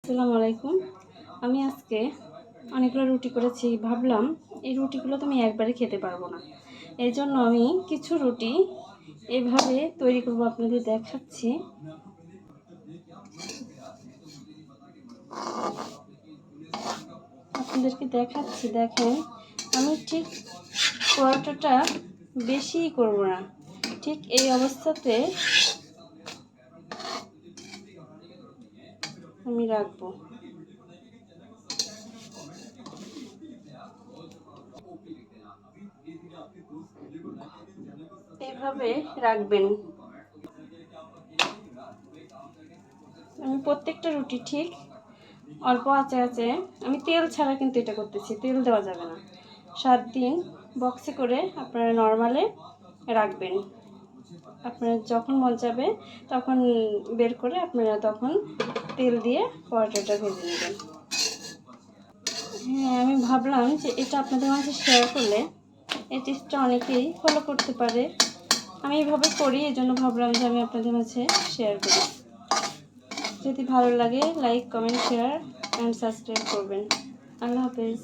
আসসালামু আলাইকুম। আমি আজকে অনেকগুলো রুটি করেছি। ভাবলাম এই রুটিগুলো তো আমি একবারে খেতে পারবো না, এই জন্য আমি কিছু রুটি এভাবে তৈরি করব, আপনাদের দেখাচ্ছি। দেখেন, আমি ঠিক পরোটাটা বেশি করব না, ঠিক এই অবস্থাতে আমি রাখবো। এভাবে রাখবেন। আমি প্রত্যেকটা রুটি ঠিক অল্প আঁচে আমি তেল ছাড়া কিন্তু এটা করতেছি, তেল দেওয়া যাবে না। 7 দিন বক্সে করে আপনারা নর্মালে রাখবেন। আপনার যখন মন যাবে তখন বের করে আপনারা তখন তেল দিয়ে পরোটাটা ভেজে নেবেন। হ্যাঁ, আমি ভাবলাম যে এটা আপনাদের মাঝে শেয়ার করলে এই টিপসটা অনেকেই ফলো করতে পারে। আমি এইভাবে করি, এই জন্য ভাবলাম যে আমি আপনাদের মাঝে শেয়ার করি। যদি ভালো লাগে like, comment, share and subscribe করবেন। আল্লাহ হাফেজ।